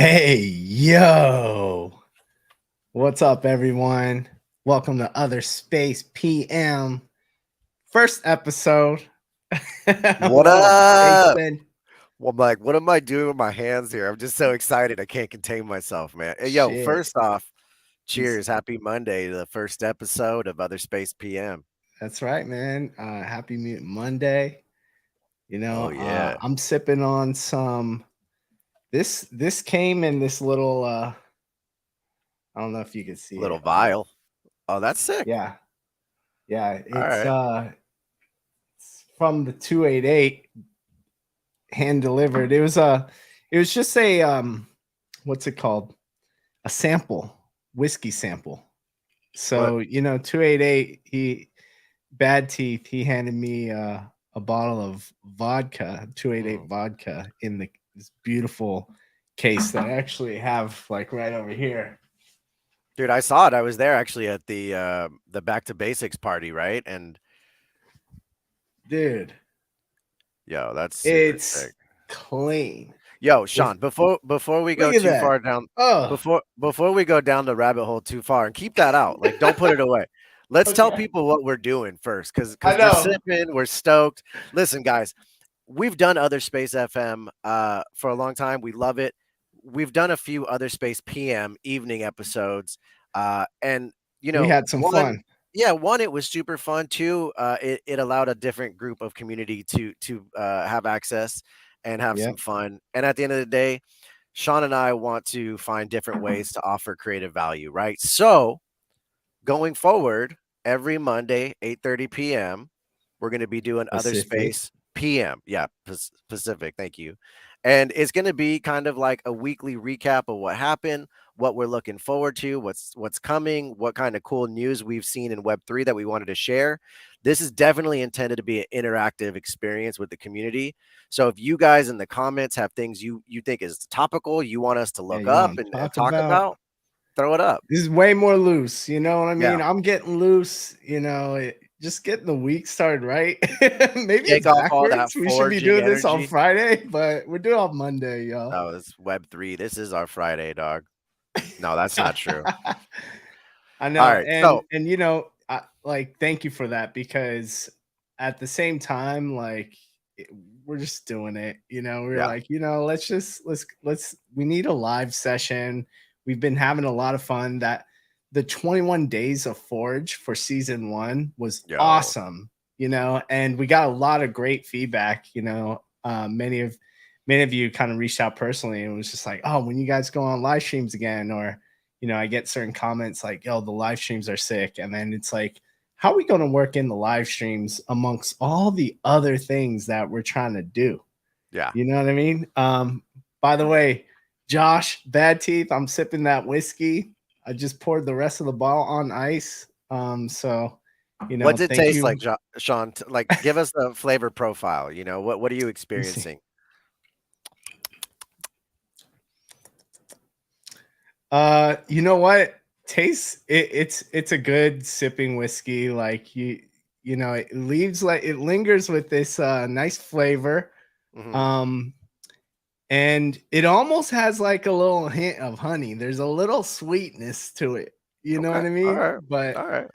Hey, yo. What's up, everyone? Welcome to Other Space PM. First episode. What What up, up? Jason? Well, I'm like, what am I doing with my hands here? I'm just so excited. I can't contain myself, man. Hey, yo, Shit. first off, He's cheers. Happy Monday, the first episode of Other Space PM. that's right, man. Happy Mutant Monday. Oh, yeah. I'm sipping on some this came in this little I don't know if you can see Little it, but vial. Oh, that's sick. yeah. Yeah, All right. it's from the 288 hand delivered. It was just a what's it called? A sample, whiskey sample. What? So, 288, bad teeth, he handed me a bottle of vodka, 288 Mm. vodka in this beautiful case that I actually have like right over here. Dude, I saw it. I was there actually at the Back to Basics party, right? And Dude, yo, that's super it's sick. clean. Yo, If Sean, before we Look go at too that. far down, Oh, before we go down the rabbit hole too far, and keep that out, like don't put it away. Let's tell okay. people what we're doing first, because I we're know. sipping, we're stoked. Listen, guys, we've done Other Space FM for a long time. We love it. We've done a few Other Space PM evening episodes, and We had some one, fun. yeah, one, it was super fun. Two, it allowed a different group of community to have access and have some Yep. fun. And at the end of the day, Sean and I want to find different ways to offer creative value, right? So going forward, every Monday, 8:30 p.m., we're going to be doing Other Pacific. Space PM. Yeah, Pacific. Thank you. And it's going to be kind of like a weekly recap of what happened, what we're looking forward to, what's coming, what kind of cool news we've seen in Web3 that we wanted to share. This is definitely intended to be an interactive experience with the community. So if you guys in the comments have things you think is topical, you want us to Yeah, look you up want to and talk talk about? about, throw it up. This is way more loose. You know what I Yeah. mean? I'm getting loose. Just getting the week started right. Maybe Shake it's off all backwards. that We should be foraging doing this on energy. Friday, but we're doing it on Monday, y'all. Oh, it's Web3. This is our Friday, dog. No, that's not true. I All know, right. So, like, thank you for that because at the same time, like, we're just doing it. We're yeah. like, we need a live session. We've been having a lot of fun. That the 21 days of Forge for season one was Yo. awesome. And we got a lot of great feedback. Many of you kind of reached out personally and was just like, oh, when you guys go on live streams again, or I get certain comments like, yo, the live streams are sick. And then it's like, how are we going to work in the live streams amongst all the other things that we're trying to do? Yeah. You know what I mean? By the way, Josh, bad teeth, I'm sipping that whiskey. I just poured the rest of the bottle on ice. What's it Thank taste you. like, Sean? Like, give us the flavor profile. What are you Let me see. experiencing? You know what? It's a good sipping whiskey. Like it lingers with this nice flavor. Hmm. Um and it almost has like a little hint of honey. There's a little sweetness to it. You know Okay. what I All mean? right. But All right.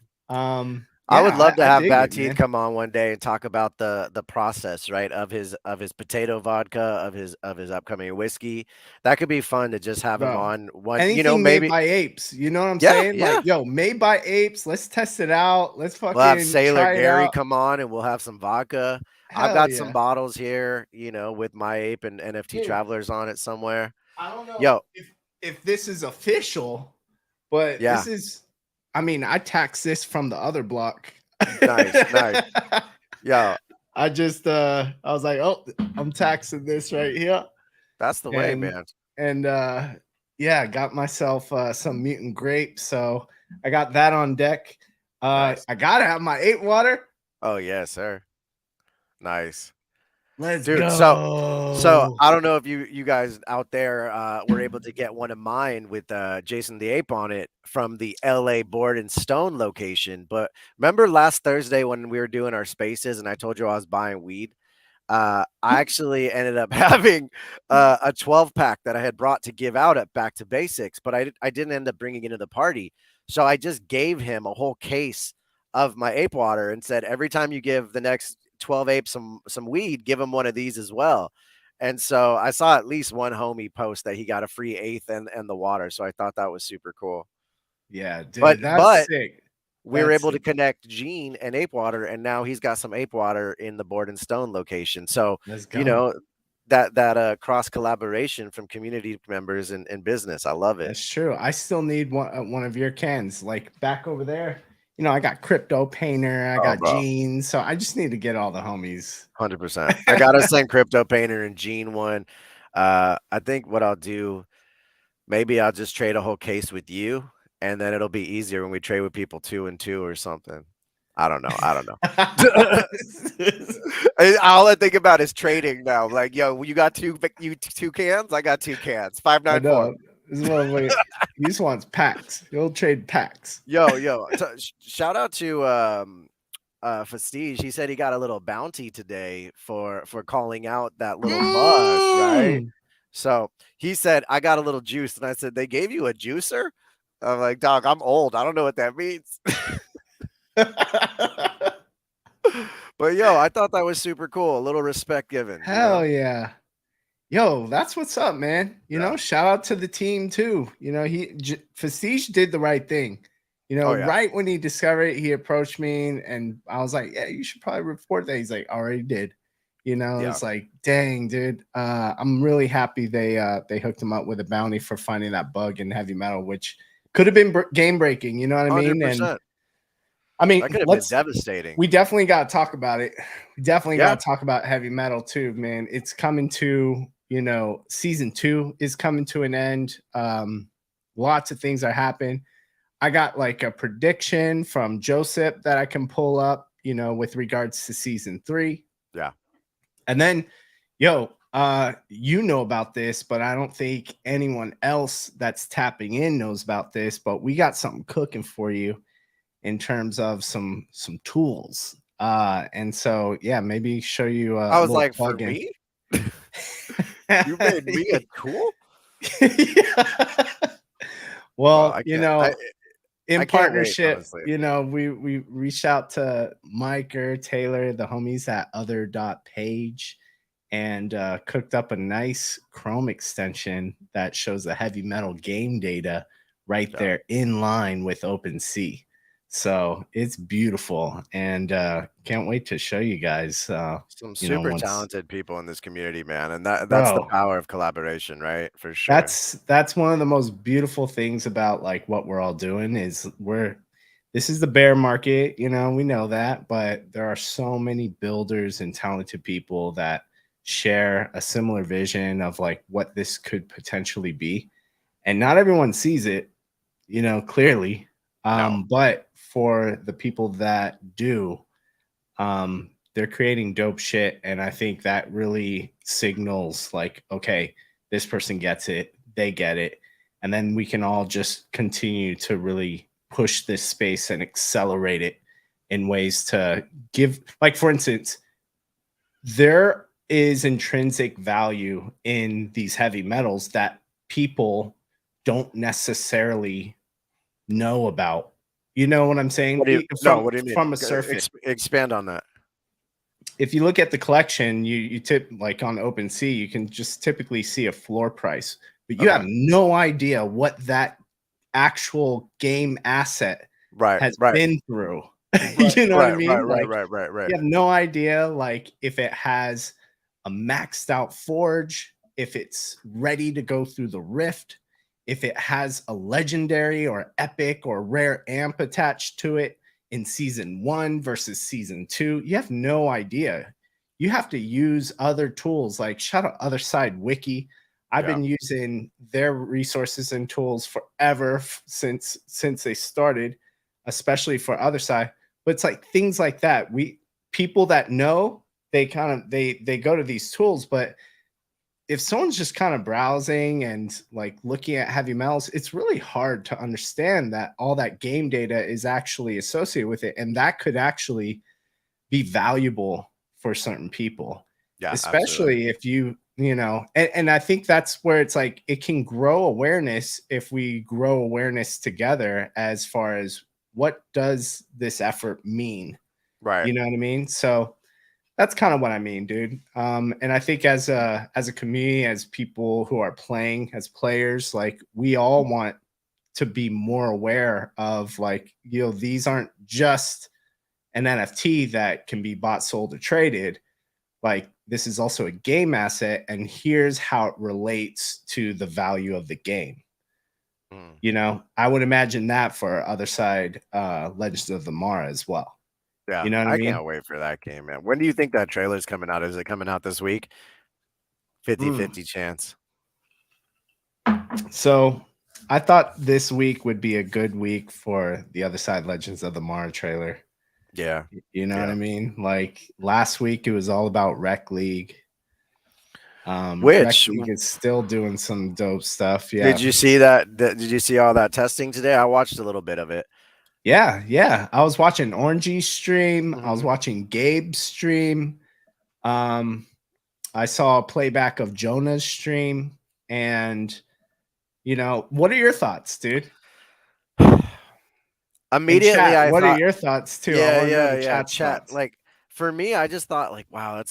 I would yeah, love to I have dig Bad it, Teeth man. come on one day and talk about the process, right, of his potato vodka, of his upcoming whiskey. That could be fun to just have him Bro. on one, Anything made maybe. by apes, you know what I'm Yeah, saying? Like, yeah. yo, made by apes. Let's test it out. Let's We'll have fucking Sailor try it Gary out. come on and we'll have some vodka. I've Hell got some yeah. bottles here, with my ape and NFT Dude, Travelers on it somewhere. I don't know Yo, if this is official, but yeah, this is. I mean, I taxed this from the other block. nice, nice. Yo, I was like, oh, I'm taxing this right here, that's the way, and man. and yeah, got myself some mutant grape, so I got that on deck. Nice. I gotta have my 8 water. Oh, yes, sir. Nice. Let's Dude, so go. I don't know if you guys out there were able to get one of mine with Jason the Ape on it from the LA Board and Stone location. But remember last Thursday when we were doing our spaces and I told you I was buying weed? I actually ended up having a 12 pack that I had brought to give out at Back to Basics, but I didn't end up bringing it to the party. So I just gave him a whole case of my ape water and said, every time you give the next 12 apes some weed, give them one of these as well. And so I saw at least one homie post that he got a free eighth and the water. So I thought that was super cool. Yeah, But dude, that's sick. we were That's able to sick. connect Gene and Ape Water, and now he's got some Ape Water in the Board and Stone location. So, Let's you go. know, that cross collaboration from community members and business. I love it. That's true. I still need one of your cans, like back over there. You know, I got Crypto Painter, I Oh, got bro. Jeans, so I just need to get all the homies. 100%. I gotta send Crypto Painter and Gene one. I think what I'll do, maybe I'll just trade a whole case with you, and then it'll be easier when we trade with people 2 and 2 or something. I don't know. I don't know. All I think about is trading now. Like, yo, you got two cans? I got 2 cans. I 594. know. This is one way. He just wants packs. He'll trade packs. Yo. Shout out to Festige. He said he got a little bounty today for calling out that little bug, right? Mm. So he said, I got a little juice. And I said, they gave you a juicer? I'm like, dog, I'm old. I don't know what that means. But yo, I thought that was super cool. A little respect given. Hell yeah. Yo, that's what's up, man. You know, shout out to the team too. You know, Fastige did the right thing. You know, Oh, yeah. right when he discovered it, he approached me and I was like, yeah, you should probably report that. He's like, already did. You know, Yeah. it's like, dang, dude. I'm really happy they hooked him up with a bounty for finding that bug in heavy metal, which could have been game breaking. You know what I mean? And 100%. I mean, That could have been devastating. we definitely got to talk about it. We definitely Yeah. got to talk about heavy metal too, man. It's coming to, you know, season 2 is coming to an end. Lots of things are happening. I got like a prediction from Joseph that I can pull up, you know, with regards to season 3. Yeah. And then, yo, you know about this, but I don't think anyone else that's tapping in knows about this, but we got something cooking for you in terms of some tools. And so yeah, maybe show you I a was little like, for plugin. me? You made me a tool? Yeah. Well, Well, I you can't. know, in I can't wait, partnership, honestly. you know, we reached out to Mike or Taylor, the homies at other.page, and cooked up a nice Chrome extension that shows the heavy metal game data right there in line with OpenSea. So it's beautiful, and can't wait to show you guys. Some You know, super once, talented people in this community, man, and that's the bro, power of collaboration, right? For sure. that's one of the most beautiful things about like what we're all doing is this is the bear market, you know, we know that, but there are so many builders and talented people that share a similar vision of like what this could potentially be. And not everyone sees it, you know, clearly. No. But for the people that do, they're creating dope shit. And I think that really signals like, okay, this person gets it, they get it. And then we can all just continue to really push this space and accelerate it in ways to give, like, for instance, there is intrinsic value in these heavy metals that people don't necessarily know about. You know what I'm saying? What do you no, what do you mean? From a surface. Expand on that. If you look at the collection, you tip like on OpenSea, you can just typically see a floor price, but you Okay. have no idea what that actual game asset Right. has Right. been through. Right. You know what I Right. mean? Right. Like Right. Right. Right. you have no idea like if it has a maxed out forge, if it's ready to go through the rift, if it has a legendary or epic or rare amp attached to it in season 1 versus season 2. You have no idea. You have to use other tools like shout out Other Side Wiki. I've been using their resources and tools forever since they started, especially for Other Side. But it's like things like that. People that know, they kind of they go to these tools, but if someone's just kind of browsing and like looking at heavy metals, it's really hard to understand that all that game data is actually associated with it. And that could actually be valuable for certain people. Yeah, absolutely. especially if and I think that's where it's like it can grow awareness if we grow awareness together as far as what does this effort mean. Right. You know what I mean? So that's kind of what I mean, dude. And I think as a community, as people who are playing, as players, like we all want to be more aware of, like, these aren't just an NFT that can be bought, sold, or traded. Like, this is also a game asset, and here's how it relates to the value of the game. Mm. I would imagine that for other side Legends of the Mara as well. Yeah, You know what I I mean? can't wait for that game, man. When do you think that trailer's coming out? Is it coming out this week? 50 Mm. 50 chance. So I thought this week would be a good week for the other side Legends of the Mara trailer. Yeah. You know what Yeah. I mean? Like last week, it was all about Rec League. Rec Which League is still doing some dope stuff. did Yeah. you see did you see all that testing today? I watched a little bit of it. Yeah. Yeah. I was watching Orangey's stream. I was Mhm. watching Gabe's stream. Um, I saw a playback of Jonah's stream. And, what are your thoughts, dude? And Immediately chat, I what are thought, your thoughts too? I yeah, want to know yeah, the yeah, chat's chat. thoughts. Like for me, I just thought like, wow,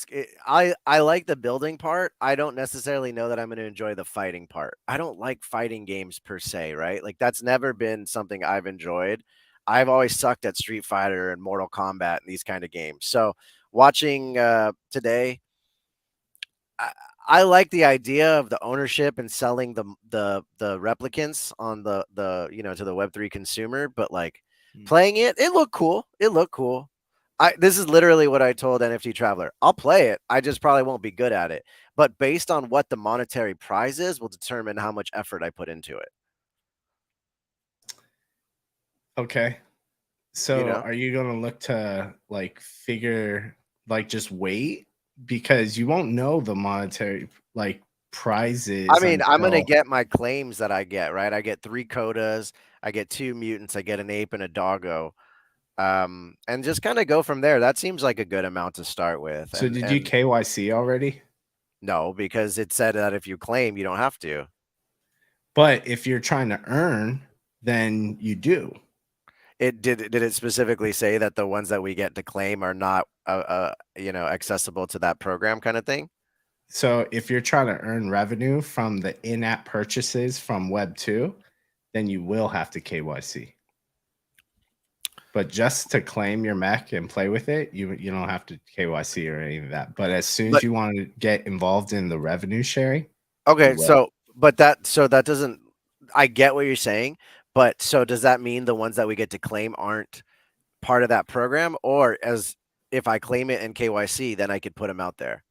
I like the building part. I don't necessarily know that I'm going to enjoy the fighting part. I don't like fighting games per se, right? Like that's never been something I've enjoyed. I've always sucked at Street Fighter and Mortal Kombat and these kind of games. So watching today, I, I like the idea of the ownership and selling the replicants on the to the Web3 consumer, but like Hmm. playing it, it looked cool. It looked cool. This is literally what I told NFT Traveler. I'll play it. I just probably won't be good at it. But based on what the monetary prize is, will determine how much effort I put into it. Okay. You So know? are you going to look to like figure, like, just wait because you won't know the monetary like I prizes mean, I'm gonna until get my claims that I get, right? I get 3 codas, I get 2 mutants, I get an ape and a doggo. And just kind of go from there. That seems like a good amount to start with. so did you And KYC already? no, because it said that if you claim, you don't have to. But if you're trying to earn, then you do. Did it specifically say that the ones that we get to claim are not accessible to that program kind of thing? So if you're trying to earn revenue from the in-app purchases from Web 2, then you will have to KYC. But just to claim your mech and play with it, you don't have to KYC or any of that. But as soon as But you want to get involved in the revenue sharing, you okay, will. so that doesn't I get what you're saying, but so does that mean the ones that we get to claim aren't part of that program, or as if I claim it in KYC, then I could put them out there?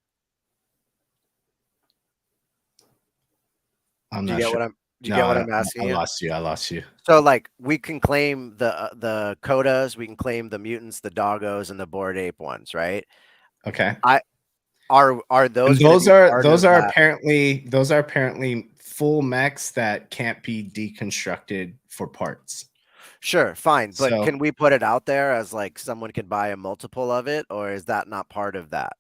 I'm Do you not get sure. what I'm do you No, get what I, I'm asking I you? lost you. I lost you. So like we can claim the codas, we can claim the mutants, the doggos, and the bored ape ones, right? Okay. I are And those going to those be are part those of are that? apparently full mechs that can't be deconstructed for parts. Sure, fine, but So can we put it out there as like someone could buy a multiple of it, or is that not part of that?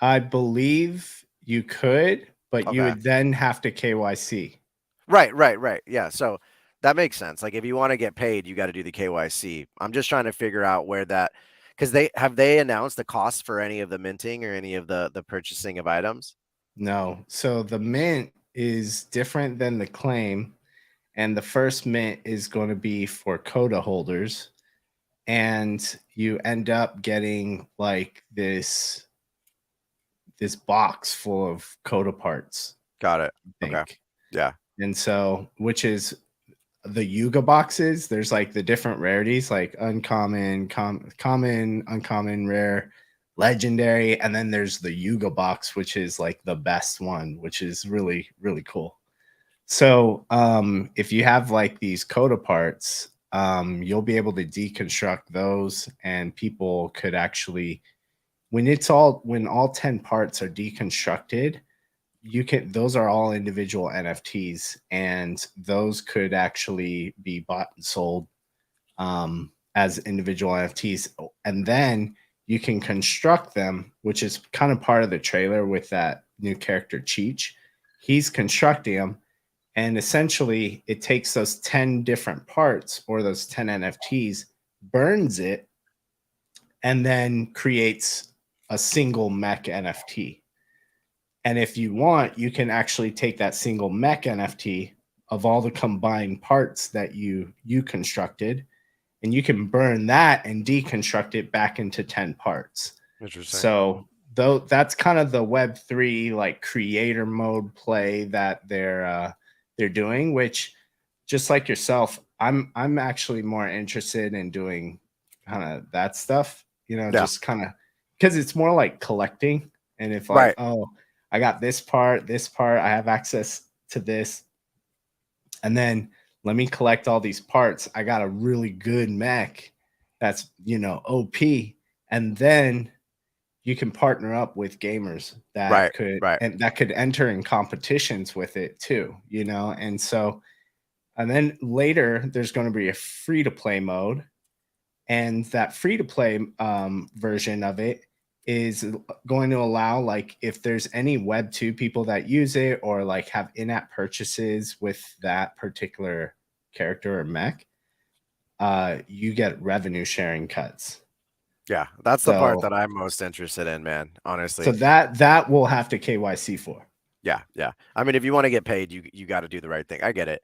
I believe you could, but you Okay. would then have to KYC. Right, right, right. Yeah, so that makes sense. Like if you want to get paid, you got to do the KYC. I'm just trying to figure out where that because they announced the cost for any of the minting or any of the purchasing of items. No. So the mint is different than the claim, and the first mint is going to be for coda holders, and you end up getting like this box full of coda parts, Got it. I Okay. think. Yeah. And so, which is the Yuga boxes, there's like the different rarities, like uncommon, common, uncommon, rare, legendary, and then there's the Yuga box, which is like the best one, which is really, really cool. So if you have like these coda parts, you'll be able to deconstruct those, and people could actually, when all 10 parts are deconstructed, those are all individual NFTs, and those could actually be bought and sold as individual NFTs. And then you can construct them, which is kind of part of the trailer with that new character Cheech. He's constructing them, and essentially it takes those 10 different parts or those 10 NFTs, burns it, and then creates a single mech NFT. And if you want, you can actually take that single mech NFT of all the combined parts that you constructed, and you can burn that and deconstruct it back into 10 parts. Interesting. So though that's kind of the Web3 like creator mode play that they're doing, which just like yourself, I'm actually more interested in doing kind of that stuff, Yeah. just kind of because it's more like collecting. And if like, Right. oh, I got this part, I have access to this, and then let me collect all these parts. I got a really good mech that's, OP. And then you can partner up with gamers that could enter in competitions with it too, And so, and then later there's going to be a free to play mode, and that free to play version of it is going to allow, like, if there's any web 2 people that use it or like have in-app purchases with that particular character or mech, you get revenue sharing cuts. Yeah, that's the part that I'm most interested in, man, honestly. So that will have to KYC for. Yeah. I mean, if you want to get paid, you got to do the right thing. I get it.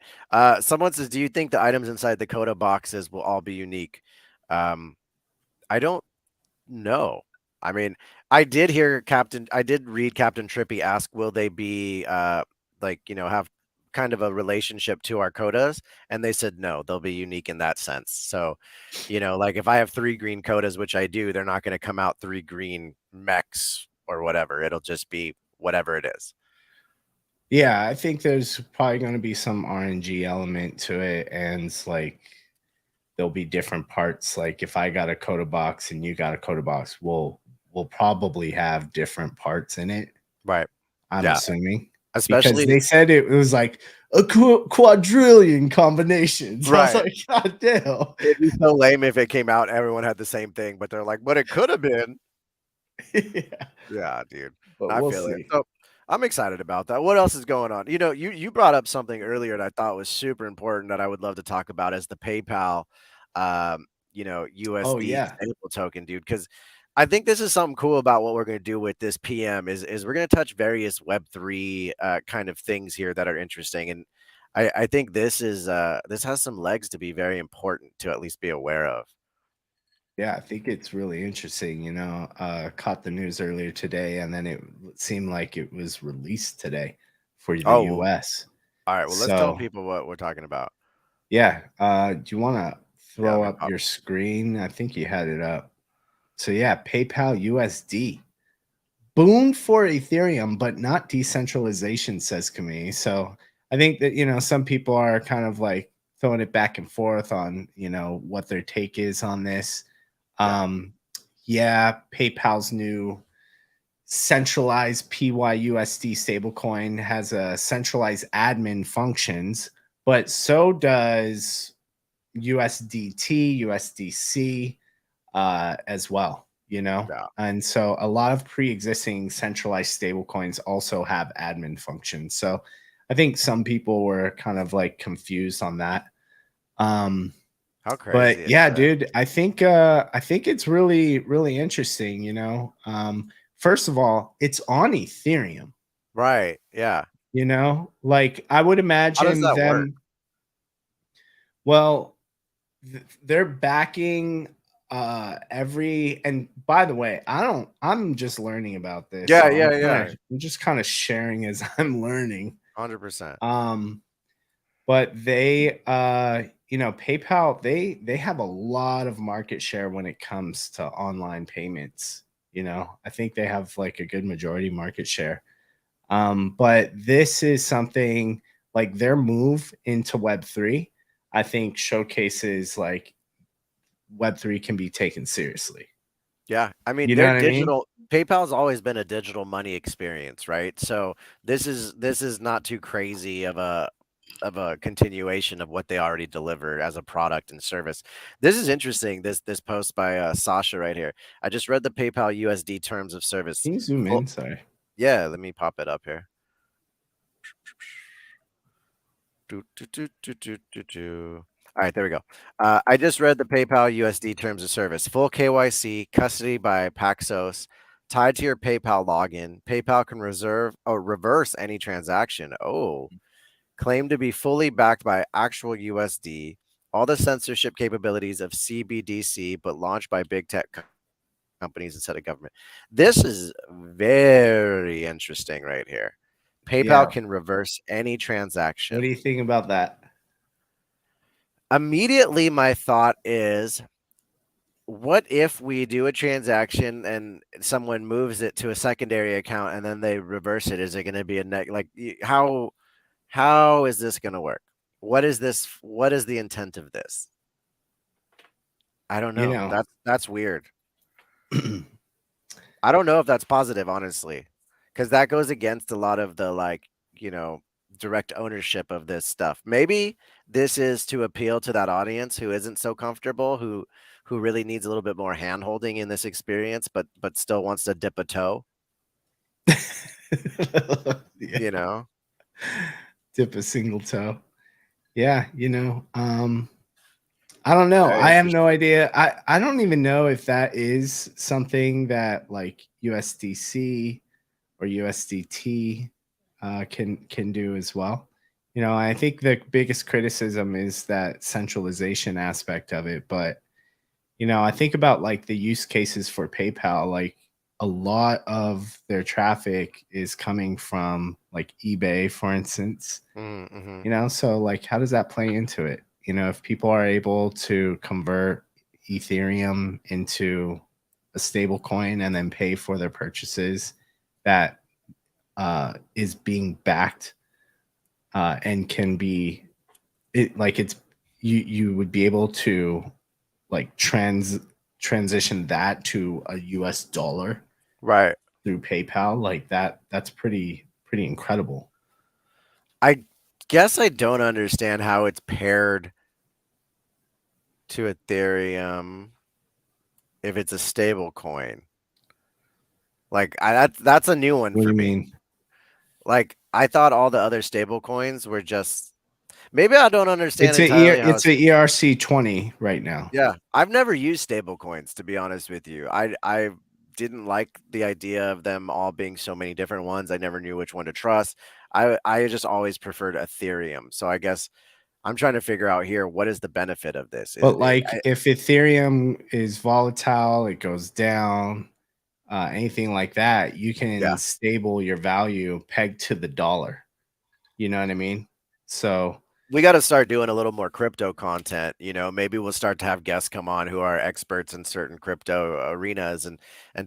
Someone says, do you think the items inside the Coda boxes will all be unique? I don't know. I mean, I did read Captain Trippy ask, will they be like, have kind of a relationship to our Codas? And they said no, they'll be unique in that sense. So, like if I have 3 green Codas, which I do, they're not going to come out 3 green mechs or whatever. It'll just be whatever it is. Yeah, I think there's probably going to be some RNG element to it, and like there'll be different parts. Like if I got a Coda box and you got a Coda box, we'll probably have different parts in it. Right. I'm assuming. Especially because they said it was like a quadrillion combinations. Right. I was like, God damn. It'd be so lame if it came out, everyone had the same thing, but they're like, but it could have been. Yeah, dude. But I we'll feel it. see. So I'm excited about that. What else is going on? You brought up something earlier that I thought was super important that I would love to talk about is the PayPal, USD stable token, dude. Because I think this is something cool about what we're going to do with this PM is we're going to touch various Web3 kind of things here that are interesting, and I think this has some legs to be very important to at least be aware of. Yeah, I think it's really interesting. Caught the news earlier today, and then it seemed like it was released today for the US. All right, well, let's tell people what we're talking about. Yeah. Do you want to throw up your screen? I think you had it up. So yeah, PayPal USD. Boon for Ethereum, but not decentralization, says Kami. So I think that, some people are kind of like throwing it back and forth on, what their take is on this. PayPal's new centralized PYUSD stablecoin has a centralized admin functions, but so does USDT, USDC as well, And so a lot of pre-existing centralized stablecoins also have admin functions. So I think some people were kind of like confused on that. How crazy! But yeah, dude, I think it's really, really interesting. First of all, it's on Ethereum, right? Yeah, like I would imagine them work? Well, they're backing and by the way, I'm just learning about this. I'm just kind of sharing as I'm learning. 100%. But they PayPal, they have a lot of market share when it comes to online payments. I think they have like a good majority market share. But this is something like their move into Web3, I think showcases like Web3 can be taken seriously. Yeah, I mean, they're digital. PayPal's always been a digital money experience, right? So this is not too crazy of a of a continuation of what they already delivered as a product and service. This is interesting. This post by Sasha right here. I just read the PayPal USD terms of service. Can you zoom Full, in? Sorry. yeah, let me pop it up here. Do, do, do, do, do, do, do. All right, there we go. I just read the PayPal USD terms of service. Full KYC, custody by Paxos, tied to your PayPal login. PayPal can reserve or reverse any transaction. Oh, claim to be fully backed by actual USD. All the censorship capabilities of CBDC, but launched by big tech companies instead of government. This is very interesting right here. Yeah. PayPal can reverse any What transaction. do you think about that? Immediately, my thought is, what if we do a transaction and someone moves it to a secondary account and then they reverse it? Is it going to be a how is this going to work? What is this? What is the intent of this? I don't You know. know, That's weird. I don't know if that's positive, honestly, because that goes against a lot of the you know, direct ownership of this stuff. Maybe this is to appeal to that audience who isn't so comfortable, who really needs a little bit more hand holding in this experience, but still wants to dip a toe, yeah, you know? dip a single toe. Yeah, I don't know. Very I have no interesting. idea. I don't even know if that is something that like USDC or USDT can do as well. I think the biggest criticism is that centralization aspect of it. But I think about like the use cases for PayPal. Like a lot of their traffic is coming from like eBay, for instance. Mm-hmm. So like how does that play into it? If people are able to convert Ethereum into a stable coin and then pay for their purchases, that is being backed and can be it like it's you would be able to like transition that to a US dollar Right. through PayPal. Like that's pretty incredible. I guess I don't understand how it's paired to Ethereum if it's a stable coin. That's a new one What do for you me. mean? Like, I thought all the other stable coins were just maybe I don't understand It's a entirely how it's it's a ERC-20 right now. yeah. I've never used stable coins, to be honest with you. I didn't like the idea of them all being so many different ones. I never knew which one to trust. I just always preferred Ethereum. So I guess I'm trying to figure out here, what is the benefit of this? But like if Ethereum is volatile, it goes down, anything like that, you can Yeah. stable your value pegged to the dollar. You know what I mean? So We got to start doing a little more crypto content. Maybe we'll start to have guests come on who are experts in certain crypto arenas and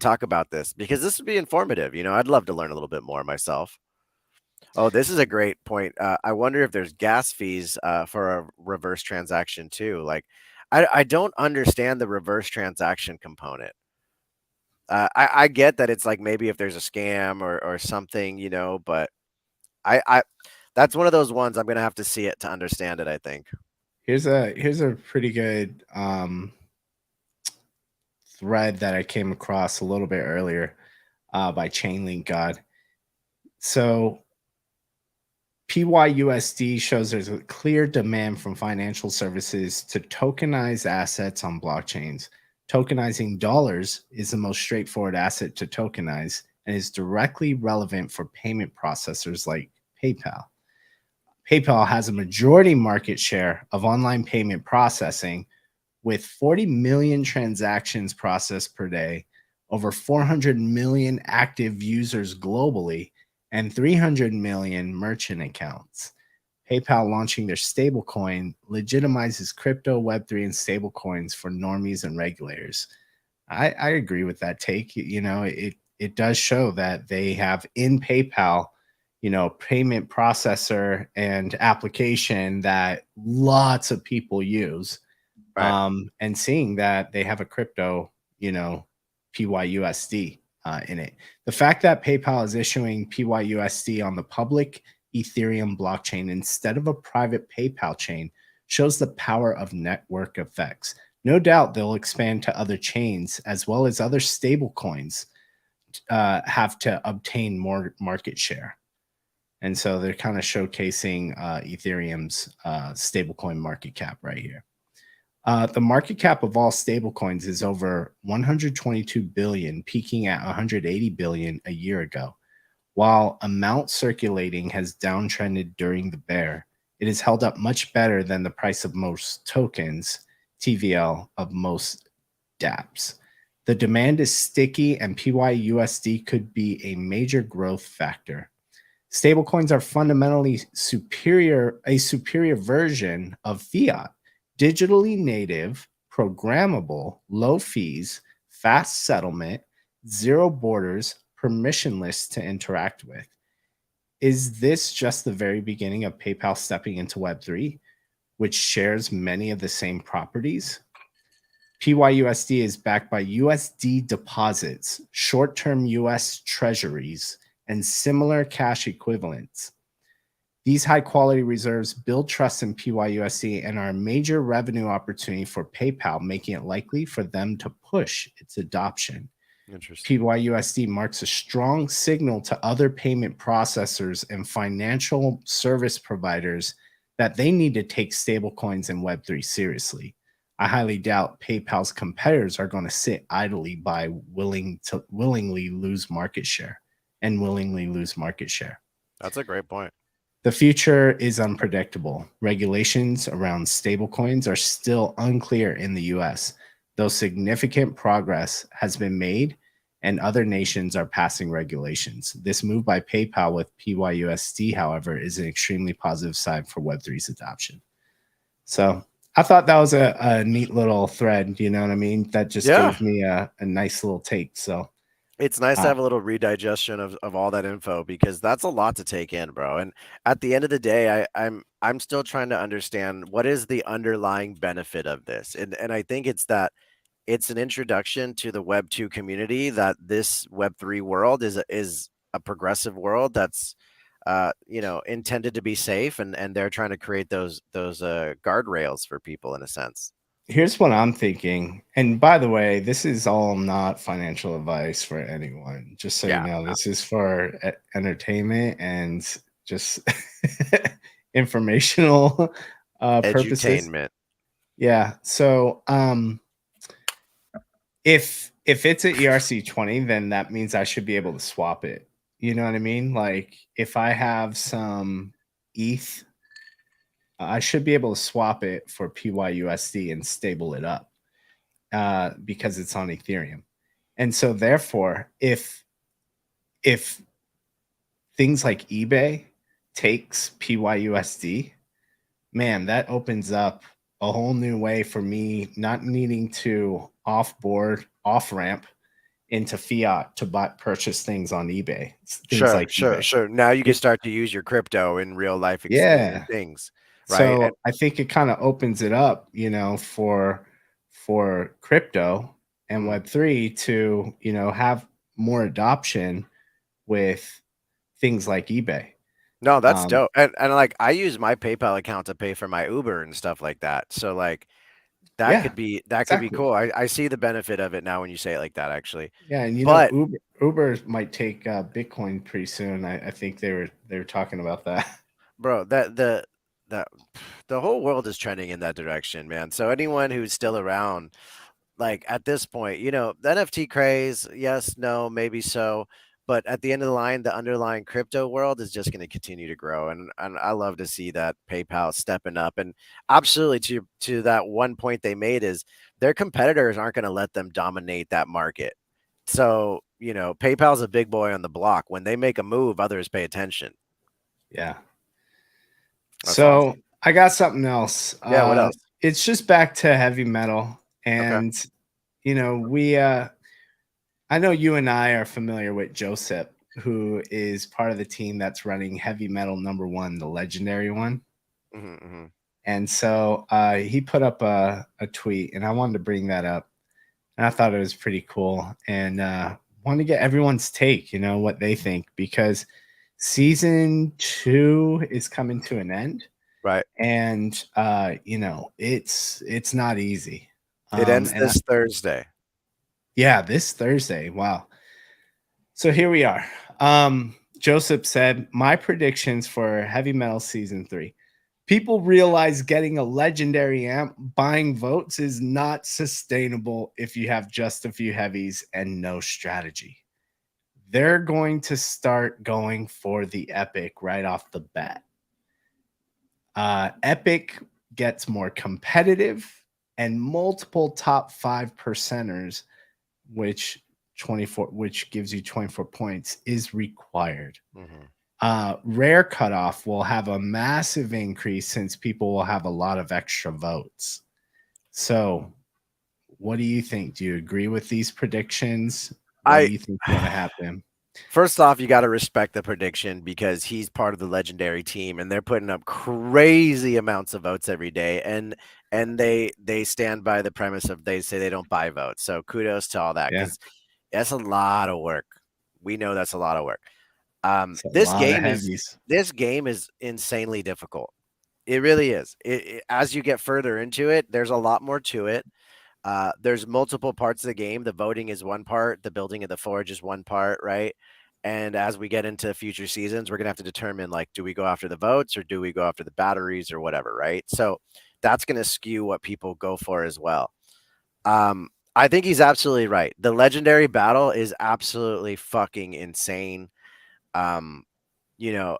talk about this, because this would be informative. I'd love to learn a little bit more myself. Oh, this is a great point. I wonder if there's gas fees for a reverse transaction too. Like, I don't understand the reverse transaction component. I get that it's like maybe if there's a scam or something, but I that's one of those ones I'm gonna have to see it to understand it, I think. here's a pretty good thread that I came across a little bit earlier by Chainlink God. So PYUSD shows there's a clear demand from financial services to tokenize assets on blockchains. Tokenizing dollars is the most straightforward asset to tokenize and is directly relevant for payment processors like PayPal. PayPal has a majority market share of online payment processing with 40 million transactions processed per day, over 400 million active users globally, and 300 million merchant accounts. PayPal launching their stablecoin legitimizes crypto, Web3, and stablecoins for normies and regulators. I agree with that take. It does show that they have in PayPal, payment processor and application that lots of people use, Right. and seeing that they have a crypto, PYUSD in it. The fact that PayPal is issuing PYUSD on the public Ethereum blockchain instead of a private PayPal chain shows the power of network effects. No doubt they'll expand to other chains as well as other stable coins have to obtain more market share. And so they're kind of showcasing Ethereum's stablecoin market cap right here. The market cap of all stablecoins is over 122 billion, peaking at 180 billion a year ago. While amount circulating has downtrended during the bear, it is held up much better than the price of most tokens, TVL, of most dApps. The demand is sticky, and PYUSD could be a major growth factor. Stablecoins are fundamentally a superior version of fiat, digitally native, programmable, low fees, fast settlement, zero borders, permissionless to interact with. Is this just the very beginning of PayPal stepping into Web3, which shares many of the same properties? PYUSD is backed by USD deposits, short-term US treasuries, and similar cash equivalents. These high-quality reserves build trust in PYUSD and are a major revenue opportunity for PayPal, making it likely for them to push its adoption. Interesting. PYUSD marks a strong signal to other payment processors and financial service providers that they need to take stablecoins and Web3 seriously. I highly doubt PayPal's competitors are going to sit idly by willingly lose market share. That's a great point. The future is unpredictable. Regulations around stablecoins are still unclear in the US, though significant progress has been made and other nations are passing regulations. This move by PayPal with PYUSD, however, is an extremely positive sign for Web3's adoption. So I thought that was a neat little thread, you know what I mean? That just gave me a nice little take. So it's nice to have a little redigestion of all that info, because that's a lot to take in, bro. And at the end of the day, I'm still trying to understand what is the underlying benefit of this. And I think it's that it's an introduction to the Web 2 community, that this Web 3 world is a progressive world that's intended to be safe, and they're trying to create those guardrails for people in a sense. Here's what I'm thinking. And by the way, this is all not financial advice for anyone. Just so you know, this is for entertainment and just informational purposes. Edutainment. Yeah. So if it's an ERC20, then that means I should be able to swap it. You know what I mean? Like if I have some ETH, I should be able to swap it for PYUSD and stable it up because it's on Ethereum. And so therefore, if things like eBay takes PYUSD, man, that opens up a whole new way for me not needing to off-ramp into fiat to purchase things on eBay. Things like eBay. Sure. Now you can start to use your crypto in real life things. Right. So I think it kind of opens it up, for crypto and Web3 to, have more adoption with things like eBay. No, that's dope. And like I use my PayPal account to pay for my Uber and stuff like that. So like that could be cool. I see the benefit of it now when you say it like that, actually. Yeah, and Uber might take Bitcoin pretty soon. I think they were talking about that. Bro, the whole world is trending in that direction, man. So anyone who's still around, like at this point, the NFT craze, yes, no, maybe so. But at the end of the line, the underlying crypto world is just going to continue to grow. And I love to see that PayPal stepping up. And absolutely to that one point they made is their competitors aren't going to let them dominate that market. So, PayPal's a big boy on the block. When they make a move, others pay attention. Yeah. So awesome. I got something else. Yeah, what else? It's just back to heavy metal. And, I know you and I are familiar with Joseph, who is part of the team that's running Heavy Metal #1, the legendary one. Mm-hmm. And so he put up a tweet, and I wanted to bring that up. And I thought it was pretty cool. And want to get everyone's take, what they think. Because Season 2 is coming to an end, Right. and it's not easy. It ends And this Thursday. yeah, this Thursday. Wow. So here we are. Joseph said, my predictions for Heavy Metal Season 3. People realize getting a legendary amp buying votes is not sustainable if you have just a few heavies and no strategy. They're going to start going for the Epic right off the bat. Epic gets more competitive, and multiple top 5 percenters, which 24, which gives you 24 points, is required. Rare cutoff will have a massive increase since people will have a lot of extra votes. So, what do you think? Do you agree with these predictions? What do I you think is going to happen? First off, you got to respect the prediction because he's part of the legendary team and they're putting up crazy amounts of votes every day, and they stand by the premise of they say they don't buy votes. So kudos to all that, Yeah, because that's a lot of work. We know that's a lot of work. it's a lot of heavies. This game is insanely difficult. It really is. As you get further into it, there's a lot more to it. There's multiple parts of the game. The voting is one part, the building of the forge is one part, right? And as we get into future seasons, we're gonna have to determine, like, do we go after the votes or do we go after the batteries or whatever, right? So that's gonna skew what people go for as well. I think he's absolutely right. The legendary battle is absolutely fucking insane. Um,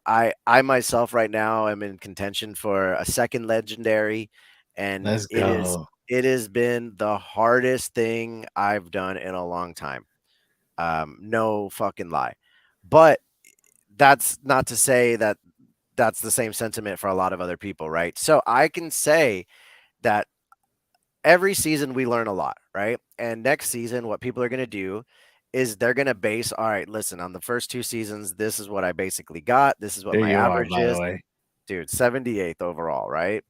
I myself right now am in contention for a second legendary, and Let's go. it has been the hardest thing I've done in a long time. No fucking lie. But that's not to say that that's the same sentiment for a lot of other people, right? So I can say that every season we learn a lot, right? And next season, what people are going to do is they're going to base, all right, listen, on the first 2 seasons, this is what I basically got. This is what There my you are, average by the is. way. Dude, 78th overall, right?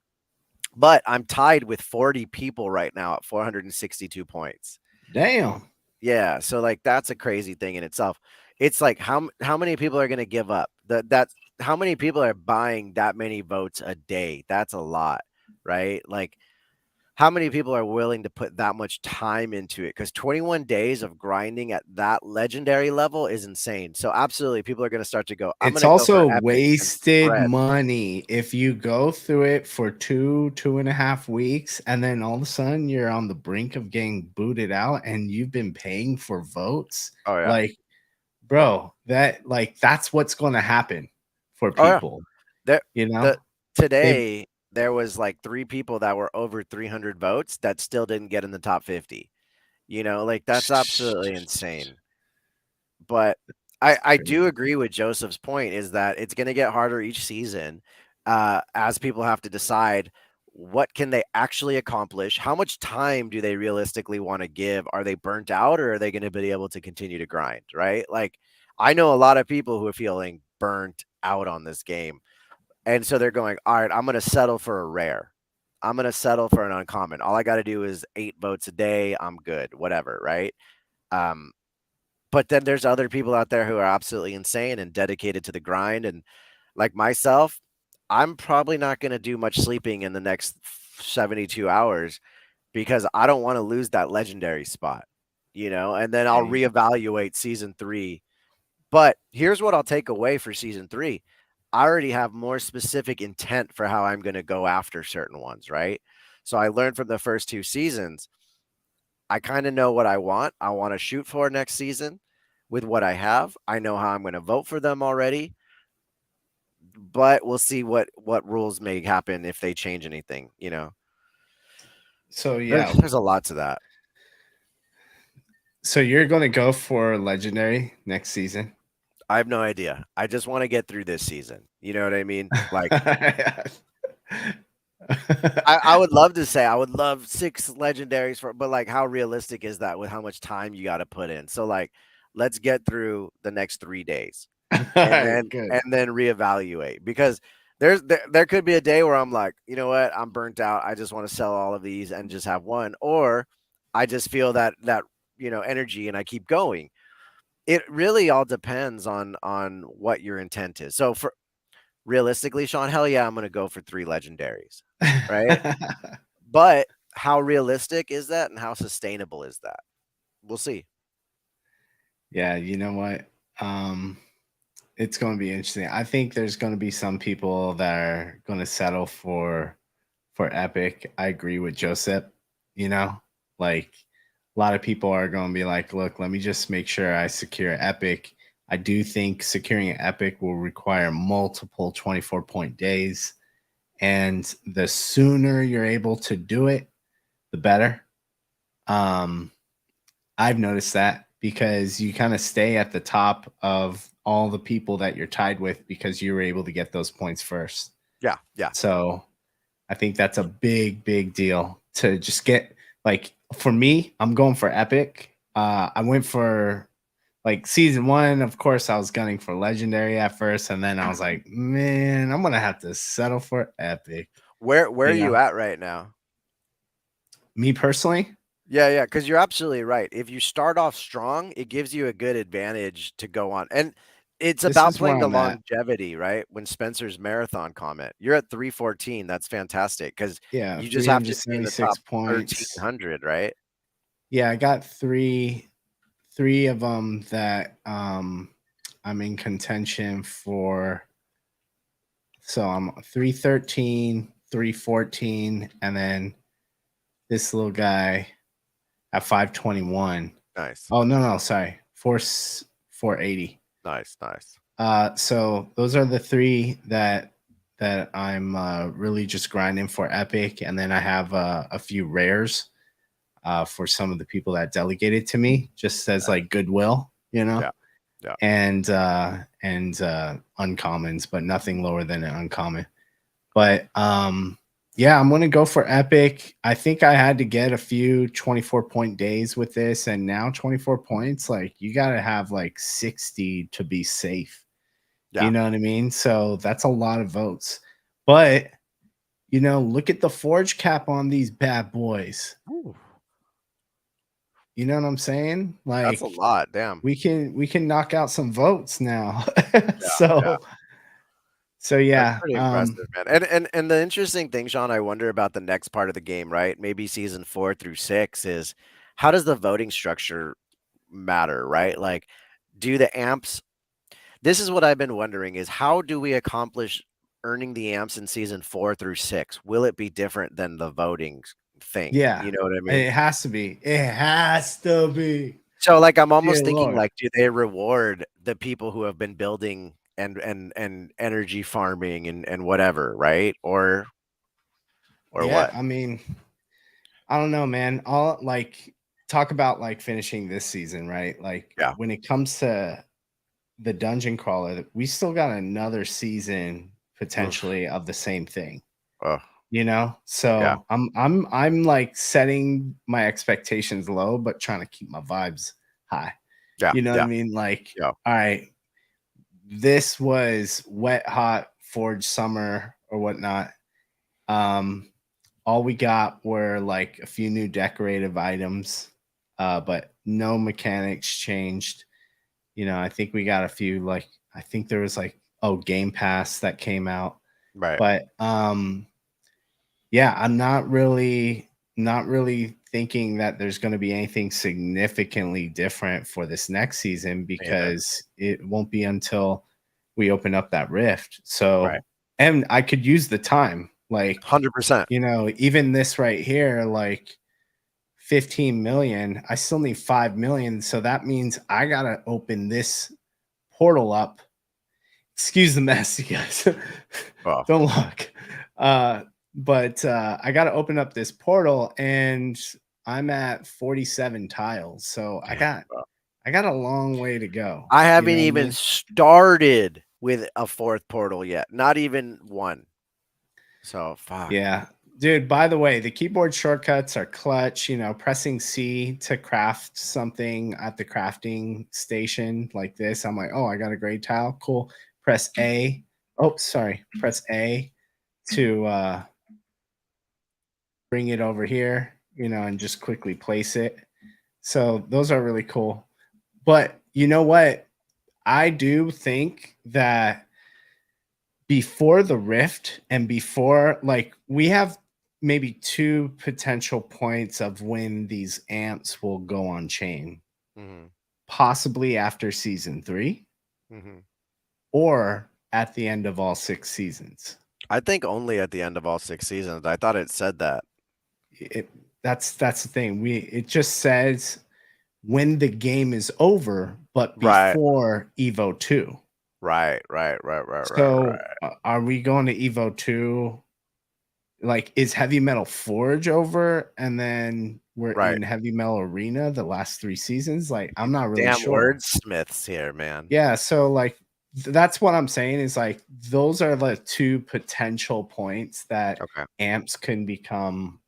But I'm tied with 40 people right now at 462 points. Damn. Yeah, so like that's a crazy thing in itself. It's like how many people are going to give up? That's how many people are buying that many votes a day? That's a lot, right? Like how many people are willing to put that much time into it? Because 21 days of grinding at that legendary level is insane. So absolutely, people are going to start to go, I'm It's going to go for also epic and wasted spread. money if you go through it for 2.5 weeks, and then all of a sudden you're on the brink of getting booted out and you've been paying for votes. Oh yeah. Like, bro, that's what's going to happen for Oh yeah. people, There you know? the They Today there was like 3 people that were over 300 votes that still didn't get in the top 50. Like that's absolutely insane. But It's I do crazy. agree with Joseph's point is that it's gonna get harder each season, as people have to decide what can they actually accomplish? How much time do they realistically wanna give? Are they burnt out, or are they gonna be able to continue to grind, right? Like, I know a lot of people who are feeling burnt out on this game, and so they're going, "Alright, I'm gonna settle for a rare. I'm gonna settle for an uncommon. All I gotta do is 8 votes a day, I'm good," whatever, right? Um but then there's other people out there who are absolutely insane and dedicated to the grind, and like myself, I'm probably not gonna do much sleeping in the next 72 hours because I don't wanna lose that legendary spot, and then I'll Hey, reevaluate season 3. But here's what I'll take away for season 3. I already have more specific intent for how I'm gonna go after certain ones, right? So I learned from the first 2 seasons. I kinda know what I want. I wanna shoot for next season with what I have. I know how I'm gonna vote for them already, but we'll see what rules may happen if they change anything. so There's yeah, there's a lot to that. so you're going to go for legendary next season? I have no idea. I just wanna get through this season. You know what I mean? Like, I would love to say I would love 6 legendaries but, like, how realistic is that with how much time you gotta put in? So, like, let's get through the next 3 days. And then Good. and then reevaluate, because there could be a day where I'm like, "You know what? I'm burnt out. I just wanna sell all of these and just have one," or I just feel that energy and I keep going. it really all depends on what your intent is. So for realistically, Sean, hell yeah, I'm gonna go for 3 legendaries, right? But how realistic is that and how sustainable is that? We'll see. Yeah, you know what? Um, it's going to be interesting. I think there's going to be some people that are going to settle for Epic. I agree with Joseph. You know, like a lot of people are going to be like, look, let me just make sure I secure Epic. I do think securing an Epic will require multiple 24-point days. And the sooner you're able to do it, the better. Um, I've noticed that because you kind of stay at the top of all the people that you're tied with because you were able to get those points first. Yeah, yeah. So I think that's a big, big deal to just get like for me, I'm going for Epic. I went for like season 1, of course, I was gunning for legendary at first, and then I was like, man, I'm gonna have to settle for Epic. Where are You you know, at right now? me personally, Yeah, yeah, because you're absolutely right. If you start off strong, it gives you a good advantage to go on. And it's this about is where playing the I'm at. longevity, right? When Spencer's marathon comment, you're at 314. That's fantastic because Yeah, you just have to be in the 376 top points. 1300, right? Yeah, I got three of them that I'm in contention for. So I'm 313, 314, and then this little guy at 521. Nice, Oh no, sorry. 480. nice, nice. So those are the three that I'm really just grinding for Epic, and then I have a few rares for some of the people that delegated to me, just as like goodwill, you know, Yeah, yeah. and uncommons, but nothing lower than an uncommon. But yeah, I'm gonna go for Epic. I think I had to get a few 24-point days with this, and now 24 points, like you gotta have like 60 to be safe. You Yeah. know what I mean? So that's a lot of votes. But you know, look at the forge cap on these bad boys. Ooh, You know what I'm saying? that's a Like lot. Damn. we can knock out some votes now. Yeah, yeah. So That's yeah. pretty impressive, man. And the interesting thing, Sean, I wonder about the next part of the game, right? Maybe season 4 through 6 is how does the voting structure matter, right? Like, do the amps this is what I've been wondering is how do we accomplish earning the amps in season 4 through 6? Will it be different than the voting thing? Yeah. You know what I mean? It has to be. It has to be. So like I'm Dear almost thinking Lord. like, do they reward the people who have been building and energy farming and whatever, right? Or Yeah, what? I mean, I don't know, man. All like talk about like finishing this season, right? Like Yeah. when it comes to the dungeon crawler, we still got another season Oof. potentially of the same thing, Ugh. you know? Yeah. So I'm like setting my expectations low, but trying to keep my vibes high. Yeah. You know what I Yeah. mean? Like, Yeah. all right, this was wet, hot, forge summer or whatnot. Um, all we got were like a few new decorative items, but no mechanics changed. You know, I think we got a few like I think there was like Game Pass that came out, Right. but yeah, I'm not really thinking that there's going to be anything significantly different for this next season Either. because it won't be until we open up that rift. Right. So, and I could use the time, like 100%. you know, even this right here, like 15 million, I still need 5 million. So that means I got to open this portal up. Excuse the mess, you guys. Oh, Don't look. But I got to open up this portal and I'm at 47 tiles. So I damn. got I got a long way to go. I You know haven't what I even mean? started with a 4th portal yet. Not even one. So, fuck. Yeah. Dude, by the way, the keyboard shortcuts are clutch. You know, pressing C to craft something at the crafting station like this. I'm like, oh, I got a gray tile. Cool. Press A. Oh, sorry. Press A to bring it over here, you know, and just quickly place it. So those are really cool. But you know what? I do think that before the Rift and before, like, we have maybe two potential points of when these amps will go on chain, Hmm. possibly after season 3 Hmm. or at the end of all 6 seasons. I think only at the end of all 6 seasons. I thought it said that. It, that's the thing. It just says when the game is over, but Right, before Evo 2. right, right, right, right, right, So, right, are we going to Evo 2? Like, is Heavy Metal Forge over and then we're right. in Heavy Metal Arena the last 3 seasons? Like, I'm not really Damn sure. wordsmiths here, man. Yeah, so, like, that's what I'm saying is, like, those are the 2 potential points that Okay. amps can become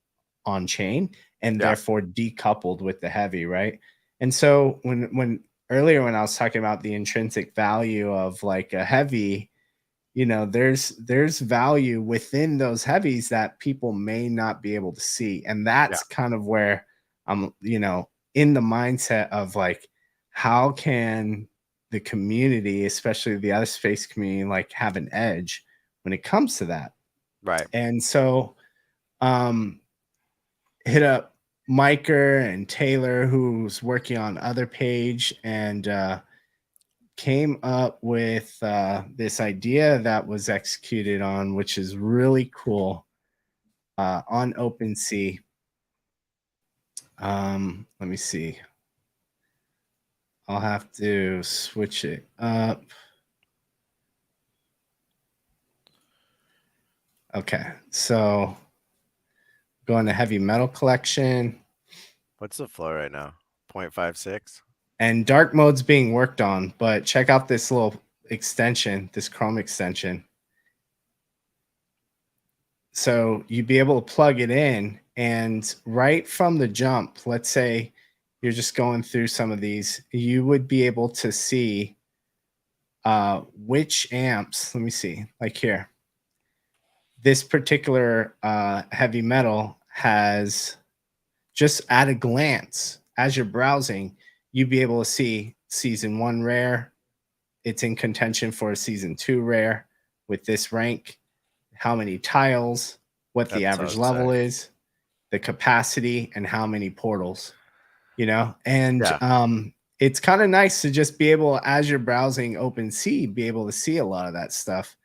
on chain and Yeah, therefore decoupled with the heavy, right? And so when earlier when I was talking about the intrinsic value of like a heavy, there's value within those heavies that people may not be able to see. And yeah, that's kind of where I'm, in the mindset of like, how can the community, especially the other space community, like have an edge when it comes to that? right. And so um hit up Miker and Taylor, who's working on other page, and came up with this idea that was executed on, which is really cool on OpenSea. Let me see. I'll have to switch it up. Okay, so going to heavy metal collection, What's the flow right now? 0.56. and dark mode's being worked on, but check out this little extension, this Chrome extension. So you'd be able to plug it in, and right from the jump, let's say you're just going through some of these, you would be able to see which amps. Let me see, like here, this particular heavy metal has, just at a glance as you're browsing, you'd be able to see season 1 rare, it's in contention for a season 2 rare with this rank, how many tiles, what the That's so average level sick. is, the capacity, and how many portals, and Yeah. it's kind of nice to just be able, as you're browsing OpenSea, be able to see a lot of that stuff.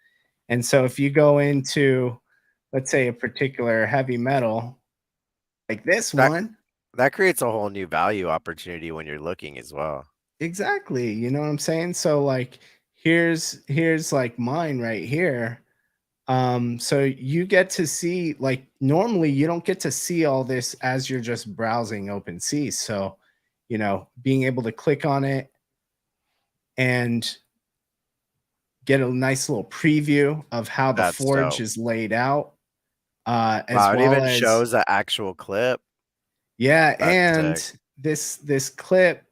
And so if you go into, let's say, a particular heavy metal like this That one, that creates a whole new value opportunity when you're looking as well. exactly, you know what I'm saying? So like, here's like mine right here. So you get to see, like, normally you don't get to see all this as you're just browsing OpenSea. So, being able to click on it and get a nice little preview of how the That's forge dope. is laid out, as Wow, it well even as, shows the actual clip. yeah, That's sick. and this clip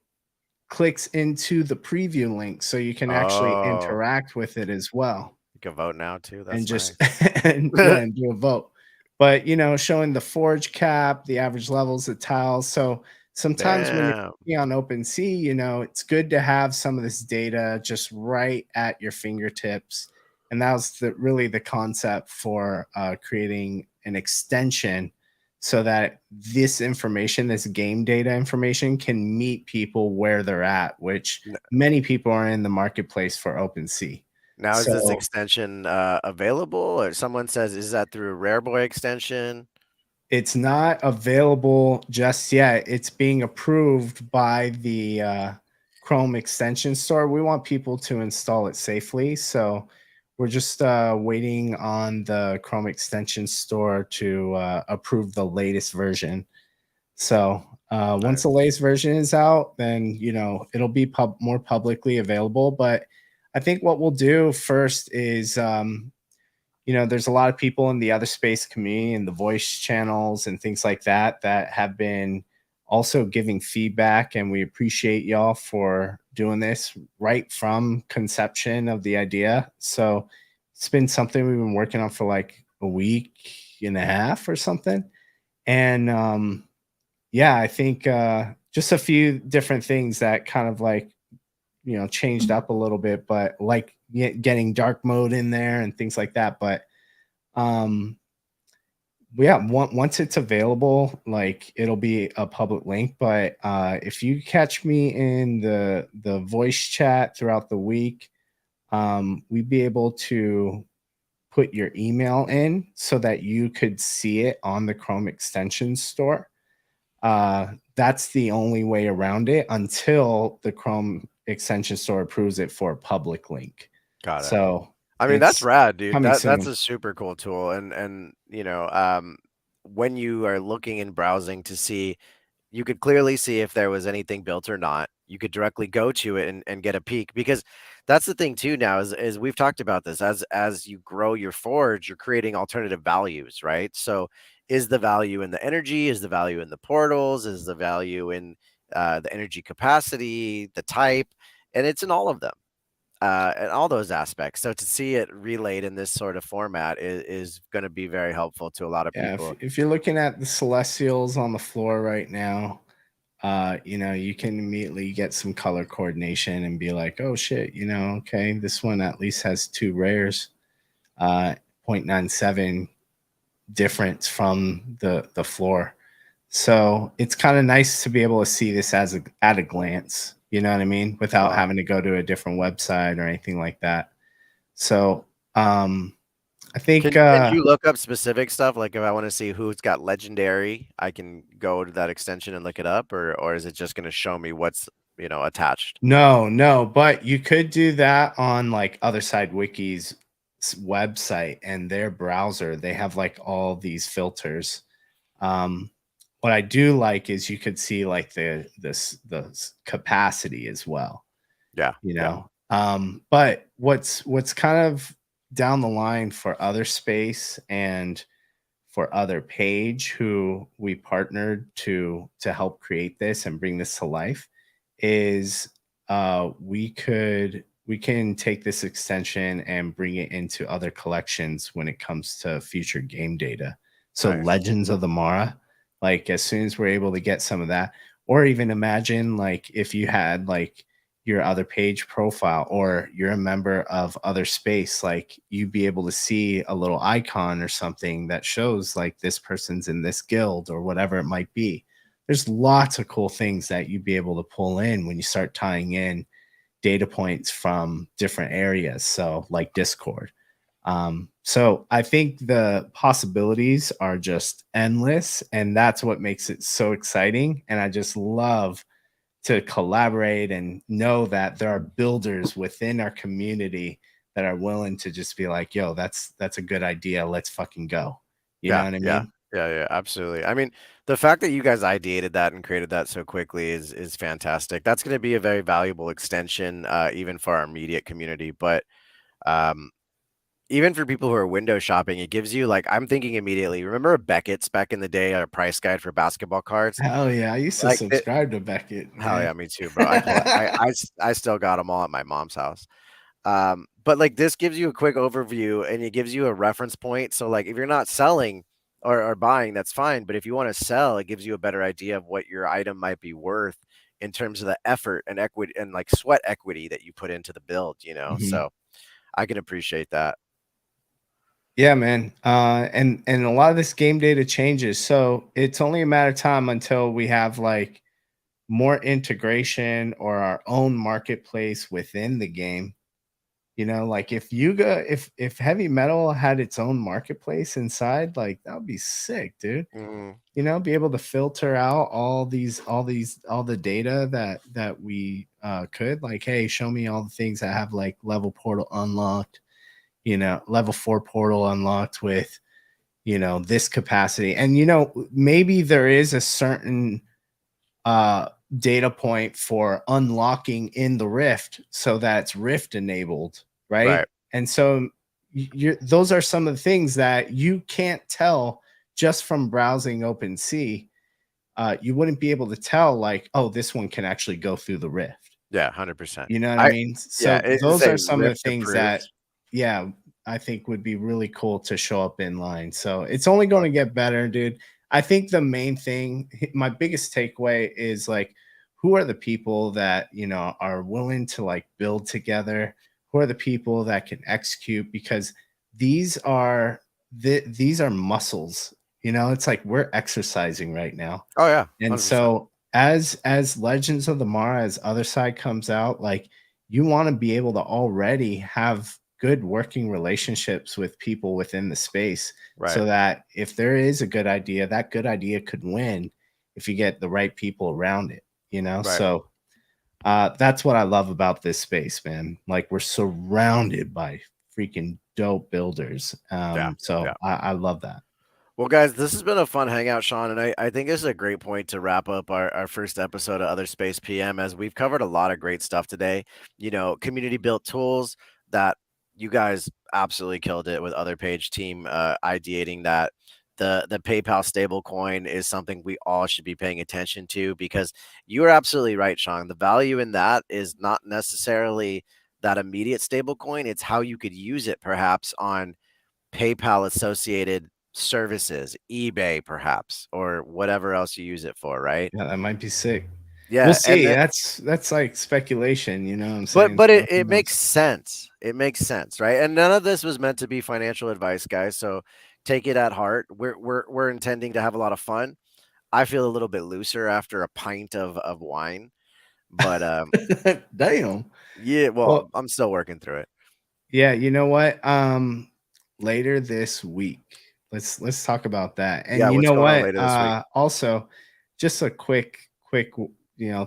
clicks into the preview link, so you can actually Oh, interact with it as well. you can vote now too. And That's just nice. and do a vote. But showing the forge cap, the average levels of tiles. So sometimes when you're Damn. looking on OpenSea, it's good to have some of this data just right at your fingertips. And that was really the concept for creating an extension, so that this information, this game data information, can meet people where they're at, which N- many people are in the marketplace for OpenSea. Now is this So extension available? Or someone says, is that through Rare Boy extension? it's not available just yet. It's being approved by the Chrome extension store. We want people to install it safely. So we're just waiting on the Chrome extension store to approve the latest version. So once the Nice. latest version is out, then it'll be more publicly available. But I think what we'll do first is there's a lot of people in the other space community and the voice channels and things like that have been also giving feedback, and we appreciate y'all for doing this right from conception of the idea. So it's been something we've been working on for like a week and a half or something. And yeah, I think just a few different things that kind of like changed up a little bit, but like getting dark mode in there and things like that. But um yeah, once it's available, like it'll be a public link. But if you catch me in the voice chat throughout the week, we'd be able to put your email in so that you could see it on the Chrome extension store. That's the only way around it until the Chrome extension store approves it for a public link. Got it. So I mean, that's it's rad, dude. coming That's soon. a super cool tool. And when you are looking and browsing to see, you could clearly see if there was anything built or not. You could directly go to it and get a peek, because that's the thing too now is we've talked about this, as you grow your forge, you're creating alternative values, right? So is the value in the energy, is the value in the portals, is the value in the energy capacity, the type, and it's in all of them, and all those aspects. So to see it relayed in this sort of format is going to be very helpful to a lot of Yeah, people. if you're looking at the celestials on the floor right now, you can immediately get some color coordination and be like, oh shit, okay, this one at least has two rares, 0.97 difference from the floor. So it's kind of nice to be able to see this at a glance, you know what I mean, without Wow. having to go to a different website or anything like that. So I think Can you look up specific stuff? Like if I want to see who's got legendary, I can go to that extension and look it up, or is it just going to show me what's, attached? no, but you could do that on like Other Side Wiki's website and their browser. They have like all these filters. Um, what I do like is you could see like the capacity as well, Yeah. you Yeah. know. But what's kind of down the line for OTHERspace and for Other Page, who we partnered to help create this and bring this to life, is we can take this extension and bring it into other collections when it comes to future game data. So Nice. Legends of the Mara, like as soon as we're able to get some of that, or even imagine like if you had like your Other Page profile or you're a member of OTHERspace, like you'd be able to see a little icon or something that shows like this person's in this guild or whatever it might be. There's lots of cool things that you'd be able to pull in when you start tying in data points from different areas. So like Discord. So I think the possibilities are just endless, and that's what makes it so exciting. And I just love to collaborate and know that there are builders within our community that are willing to just be like, yo, that's a good idea. Let's fucking go. You know Yeah. what I Yeah. mean? Yeah. Yeah. Absolutely. I mean, the fact that you guys ideated that and created that so quickly is fantastic. That's going to be a very valuable extension, even for our immediate community. But um, even for people who are window shopping, it gives you, like, I'm thinking immediately. Remember Beckett's back in the day, a price guide for basketball cards? Hell yeah. I used to Like, subscribe to Beckett, hell man. yeah, me too, bro. I still got them all at my mom's house. But like this gives you a quick overview and it gives you a reference point. So like if you're not selling or buying, that's fine. But if you want to sell, it gives you a better idea of what your item might be worth in terms of the effort and equity and like sweat equity that you put into the build. Mhm. So I can appreciate that. Yeah, man. And a lot of this game data changes. So it's only a matter of time until we have like more integration or our own marketplace within the game. Like if you go if heavy metal had its own marketplace inside, like that would be sick, dude. Mhm. Be able to filter out all the data that we could, like, hey, show me all the things that have like level portal unlocked, level 4 portal unlocked with, this capacity. And maybe there is a certain uh data point for unlocking in the rift so that's rift enabled, right? Right. And so those are some of the things that you can't tell just from browsing OpenSea. You wouldn't be able to tell like, oh, this one can actually go through the rift. Yeah, 100%. You know what I I mean? Yeah, So it's those a are some of the Rift things approved. that, yeah, I think would be really cool to show up in line. So it's only going to get better, dude. I think the main thing, my biggest takeaway is like, who are the people that, are willing to like build together? Who are the people that can execute? Because these are these are muscles. It's like we're exercising right now. Oh yeah, And 100%. so as Legends of the Mara, as Other Side comes out, like you want to be able to already have good working relationships with people within the space Right, so that if there is a good idea, that good idea could win if you get the right people around it. right. So that's what I love about this space, man. Like we're surrounded by freaking dope builders. Yeah, So yeah. I love that. Well, guys, this has been a fun hangout, Sean, and I think this is a great point to wrap up our first episode of Other Space PM, as we've covered a lot of great stuff today. Community built tools that you guys absolutely killed it with Other Page team ideating that the PayPal stablecoin is something we all should be paying attention to, because you are absolutely right, Sean. The value in that is not necessarily that immediate stablecoin; it's how you could use it, perhaps on PayPal associated services, eBay perhaps, or whatever else you use it for, right? Yeah, that might be sick. We'll Yeah, and see. then That's like speculation, you know what I'm but saying? but So it, who it makes knows? sense. It makes sense, right? And none of this was meant to be financial advice, guys. So take it at heart. We're intending to have a lot of fun. I feel a little bit looser after a pint of wine, but Damn. yeah, well, Well, I'm still working through it. yeah, you know what? Later this week, let's talk about that. Yeah, And you what's know going on what? later this week? Also, just a quick,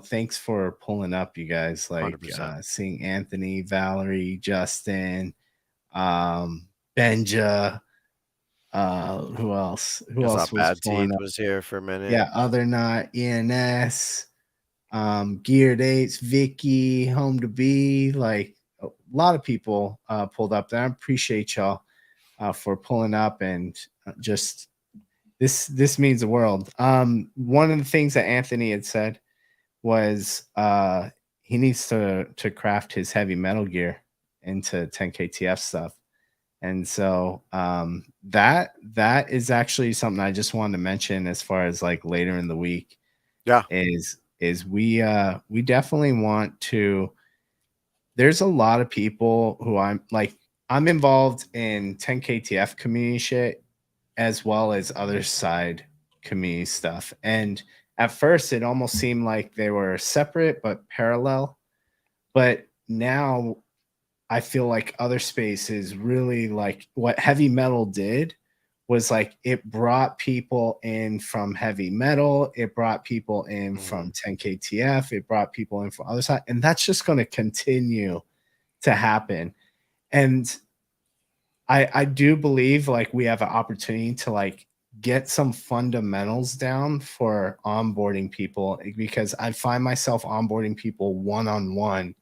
thanks for pulling up, you guys. Like 100%. seeing Anthony, Valerie, Justin, Benja, who else? Who Just else not was Bad pulling Teeth up? was here for a minute. Yeah, Other Not, ENS, Gear Dates, Vicky, Home to Be, like a lot of people pulled up there. I appreciate y'all for pulling up and just this means the world. One of the things that Anthony had said was he needs to craft his heavy metal gear into 10 KTF stuff. And so that is actually something I just wanted to mention as far as like later in the week Yeah. is we definitely want to. There's a lot of people who I'm involved in 10 KTF community shit as well as other side community stuff. And at first it almost seemed like they were separate but parallel. But now I feel like Other Space is really like what heavy metal did was like it brought people in from heavy metal, it brought people in Mhm. from 10 KTF, it brought people in from other side, and that's just going to continue to happen. And I do believe like we have an opportunity to like get some fundamentals down for onboarding people, because I find myself onboarding people one on one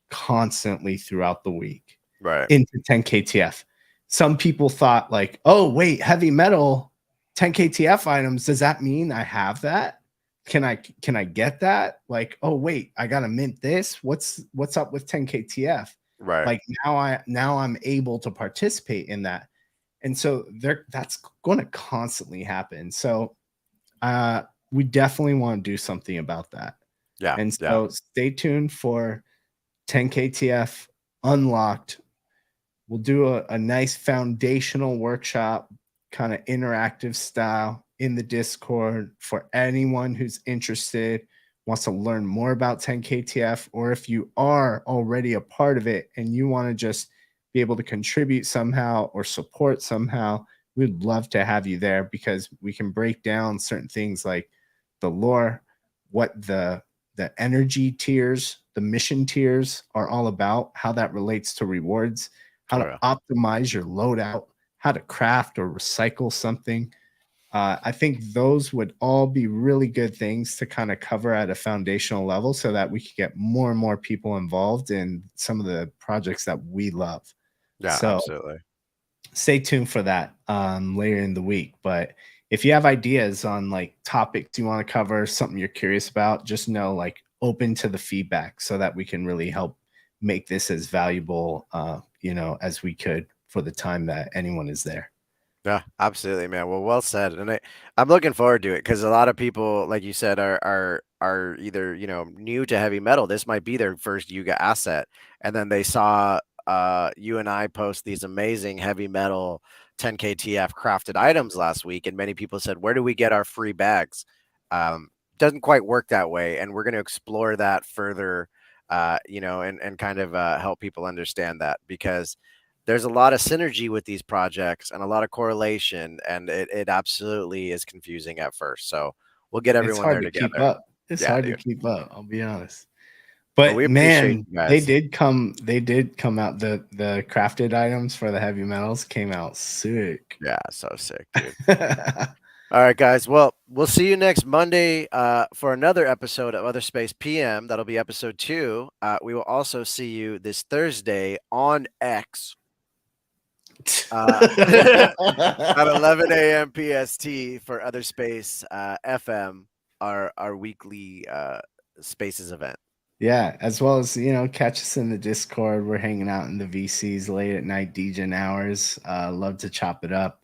constantly throughout the week Right. into 10 KTF. Some people thought like, oh wait, heavy metal 10 KTF items, does that mean I have that? Can I get that? Like, oh wait, I gotta mint this. What's up with 10 KTF? Right. Like now I'm able to participate in that. And so that's going to constantly happen. So we definitely want to do something about that. Yeah. And Yeah. so stay tuned for 10 KTF Unlocked. We'll do a nice foundational workshop, kind of interactive style in the Discord for anyone who's interested, wants to learn more about 10 KTF, or if you are already a part of it and you want to just be able to contribute somehow or support somehow, we'd love to have you there because we can break down certain things like the lore, what the energy tiers, the mission tiers are all about, how that relates to rewards, how Oh to yeah. optimize your loadout, how to craft or recycle something. I think those would all be really good things to kind of cover at a foundational level so that we could get more and more people involved in some of the projects that we love. Yeah. So Absolutely. stay tuned for that later in the week. But if you have ideas on like topics you want to cover, something you're curious about, just know like open to the feedback so that we can really help make this as valuable, as we could for the time that anyone is there. Yeah, absolutely, man. Well said. And I'm looking forward to it because a lot of people, like you said, are are either, new to heavy metal. This might be their first Yuga asset. And then they saw you and I post these amazing heavy metal 10K TF crafted items last week, and many people said, where do we get our free bags? Doesn't quite work that way, and we're going to explore that further, and kind of help people understand that, because there's a lot of synergy with these projects and a lot of correlation, and it absolutely is confusing at first. So we'll get It's everyone hard there to keep together. up. It's Yeah, hard to dude. keep up, I'll be honest. But we But appreciate man, you guys. they did come out, the crafted items for the heavy metals came out sick. Yeah, so sick, dude. All right, guys. Well, we'll see you next Monday for another episode of OTHERspace PM. That'll be episode 2. We will also see you this Thursday on X at 11 a.m. PST for OTHERspace FM, our weekly Spaces event. Yeah, as well as, catch us in the Discord. We're hanging out in the VCs late at night, DJ hours. Love to chop it up.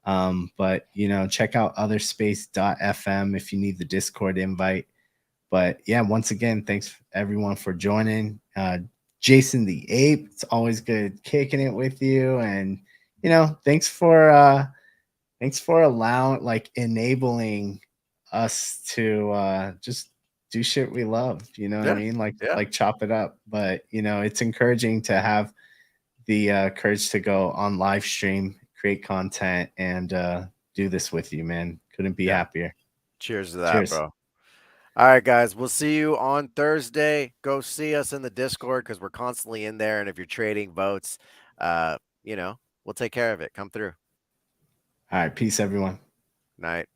But check out otherspace.fm if you need the Discord invite. But yeah, once again, thanks everyone for joining. Jason the Ape, it's always good kicking it with you. And thanks for enabling us to just do shit we love. You know what I Yeah, mean? yeah. Like chop it up. But it's encouraging to have the courage to go on live stream, create content, and do this with you, man. Couldn't be Yeah. happier. Cheers to that, Cheers. bro. All right, guys. We'll see you on Thursday. Go see us in the Discord, because we're constantly in there. And if you're trading votes, we'll take care of it. Come through. All right, peace, everyone. Night.